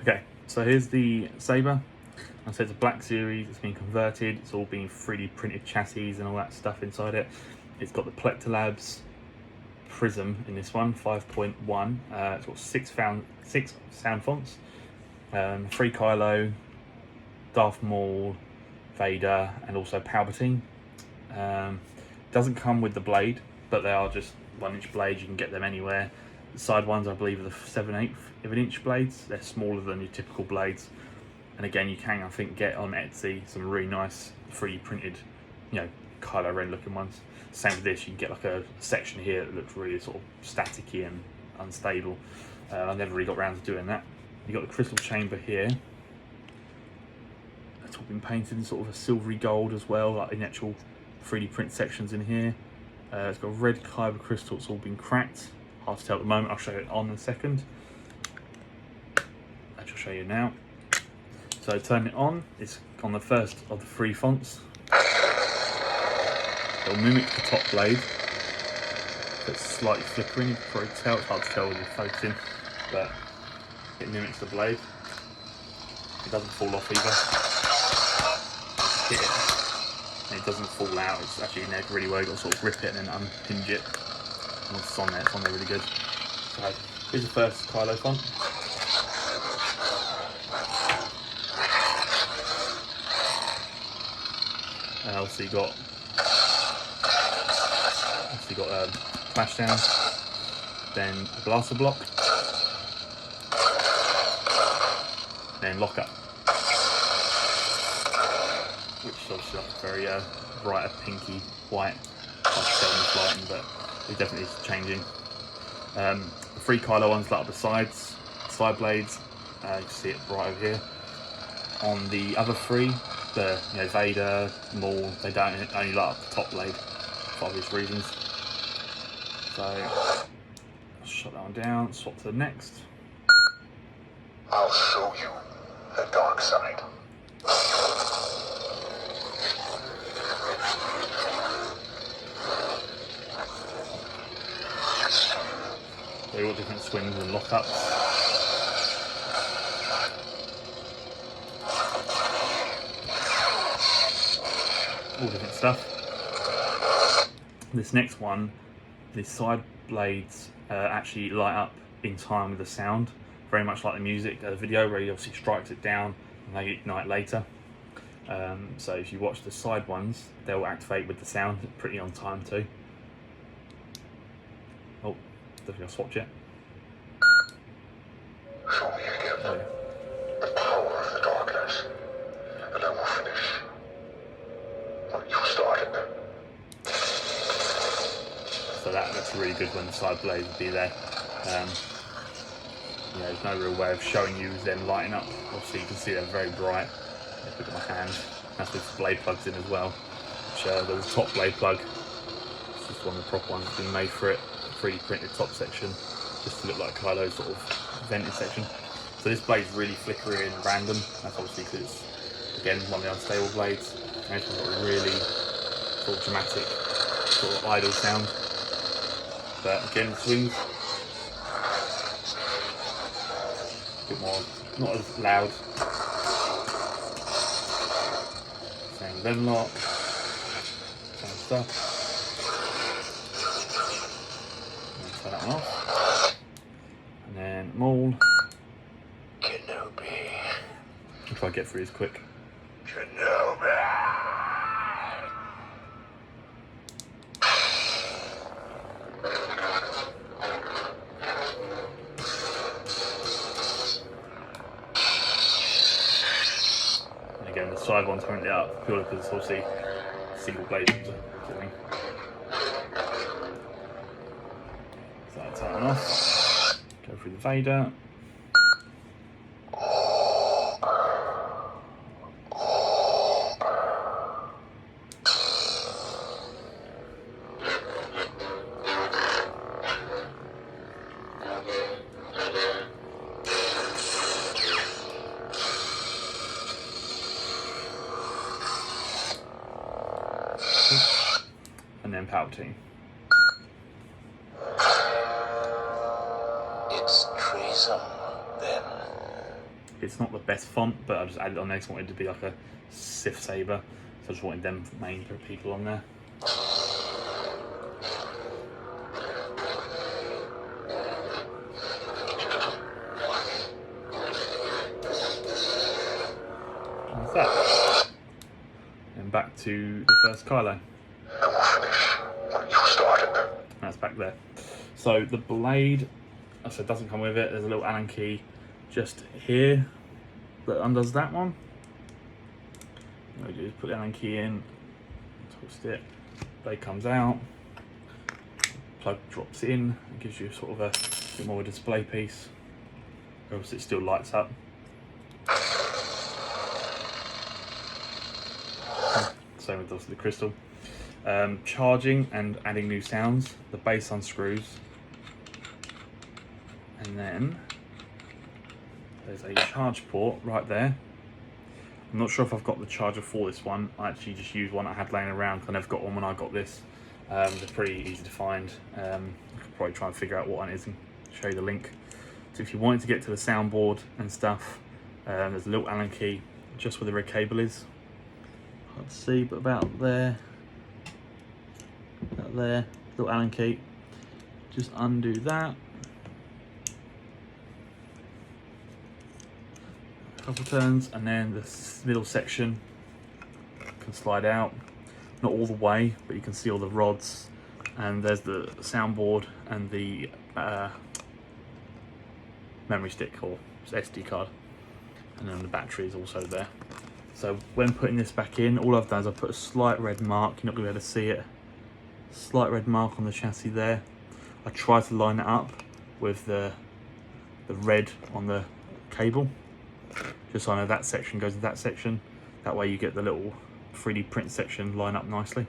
Okay, so here's the Saber. I said it's a black series, it's been converted, it's all been 3D printed chassis and all that stuff inside it. It's got the Plector Labs Prism in this one, 5.1. It's got six sound fonts, 3 Kylo, Darth Maul, Vader, and also Palpatine. Doesn't come with the blade, but they are just 1-inch blades, you can get them anywhere. The side ones, I believe, are the 7/8 of an inch blades. They're smaller than your typical blades. And again, you can, I think, get on Etsy some really nice 3D printed, Kylo Ren looking ones. Same with this, you can get like a section here that looks really sort of staticky and unstable. I never really got around to doing that. You got the crystal chamber here. It's all been painted in sort of a silvery gold as well, like in actual 3D print sections in here. It's got red kyber crystal, it's all been cracked. Hard to tell at the moment, I'll show it on in a second. I shall show you now. So turn it on, it's on the first of the 3 fonts. It'll mimic the top blade. So it's slightly flickering, you can probably tell, it's hard to tell with the focusing, but it mimics the blade. It doesn't fall off either. Just hit it, and it doesn't fall out, it's actually in there really well, you've got to sort of grip it and then unhinge it. Once it's on there really good. So here's the first Kylo font. Also you got splashdown, then a blaster block, then lockup, which is obviously like a very brighter pinky white. Hard to tell in this lighting, but it definitely is changing. The 3 Kylo ones light up the side blades. You can see it right over here. On the other 3, the Vader, Maul, they don't only light up the top blade for obvious reasons. So I'll shut that one down, swap to the next. I'll show you the dark side. They're all different swings and lockups. All different stuff. This next one, the side blades actually light up in time with the sound, very much like the music video where he obviously strikes it down and they ignite later. So if you watch the side ones, they'll activate with the sound pretty on time too. Oh, don't think I swapped yet. Show me again the power of the darkness, and I will finish what you started. So that's really good when the side blades would be there. There's no real way of showing you them lighting up. Obviously you can see they're very bright. Look at my hand. That's with blade plugs in as well. Which, there's a top blade plug. It's just one of the proper ones that's been made for it. 3D printed top section, just to look like Kylo's sort of vented section. So this blade's really flickery and random. That's obviously because it's, again, one of the unstable blades. And it's got a really sort of dramatic, sort of idle sound. But again, the swings, a bit more, not as loud. Same red lock, same stuff. Turn that one off. And then Maul. Kenobi. I'll try to get through this quick. Kenobi. And again, the side one's currently up purely because it's obviously single blade. So that's that one off. Go through the Vader. And then Palpatine. It's treason, then. It's not the best font, but I just added it on there because I wanted it to be like a Sith saber, so I just wanted them main people on there. That's that. And back to the first Kylo. And we'll finish what you started. That's back there. So the blade, I said, doesn't come with it. There's a little Allen key just here that undoes that one. What you do is put the Allen key in, twist it, blade comes out, plug drops in, it gives you sort of a bit more of a display piece. Obviously it still lights up. Same with obviously the crystal. Charging and adding new sounds, the base unscrews, and then there's a charge port right there. I'm not sure if I've got the charger for this one. I actually just used one I had laying around. I never got one when I got this. They're pretty easy to find. I could probably try and figure out what one it is and show you the link. So if you wanted to get to the soundboard and stuff, there's a little Allen key just where the red cable is. Hard to see, but about there, little Allen key. Just undo that. Couple turns, and then the middle section can slide out, not all the way, but you can see all the rods, and there's the soundboard and the memory stick or SD card, and then the battery is also there. So when putting this back in, all I've done is I've put a slight red mark. You're not going to be able to see it. Slight red mark on the chassis there. I try to line it up with the red on the cable, just so I know that section goes to that section. That way you get the little 3D print section line up nicely.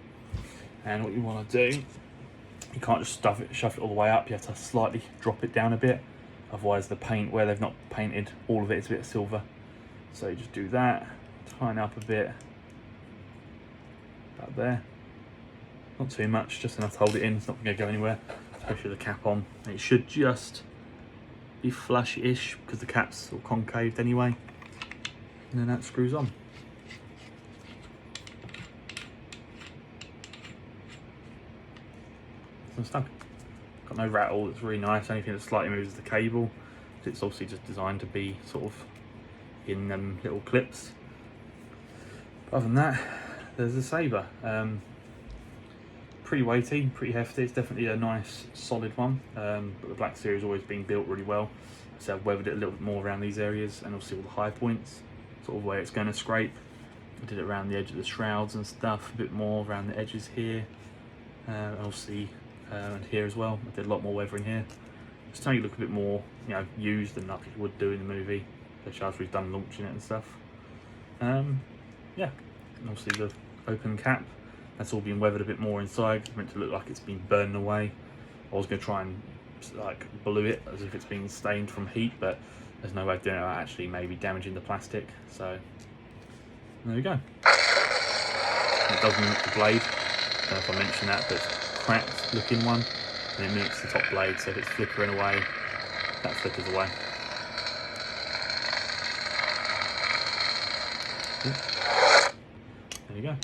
And what you want to do, you can't just shove it all the way up. You have to slightly drop it down a bit. Otherwise the paint, where they've not painted all of it, is a bit of silver. So you just do that, tighten up a bit, about there. Not too much, just enough to hold it in. It's not going to go anywhere, especially with the cap on. And it should just be flush-ish because the cap's all concaved anyway. And then that screws on. So stuck. Got no rattle, it's really nice. Anything that slightly moves is the cable. It's obviously just designed to be sort of in little clips. But other than that, there's the saber. Pretty weighty, pretty hefty. It's definitely a nice solid one, but the Black Series has always been built really well, so I've weathered it a little bit more around these areas, and obviously all the high points, sort of where it's going to scrape. I did it around the edge of the shrouds and stuff, a bit more around the edges here, obviously, and here as well. I did a lot more weathering here, just to make it look a bit more, you know, used than like it would do in the movie, especially after we've done launching it and stuff. Yeah, and obviously the open cap. That's all been weathered a bit more inside. It's meant to look like it's been burned away. I was going to try and like blue it as if it's been stained from heat, but there's no way of doing it without actually maybe damaging the plastic. So there we go. It does mimic the blade. I don't know if I mentioned that, but it's a cracked looking one, and it mimics the top blade. So if it's flickering away, that flickers away. There you go.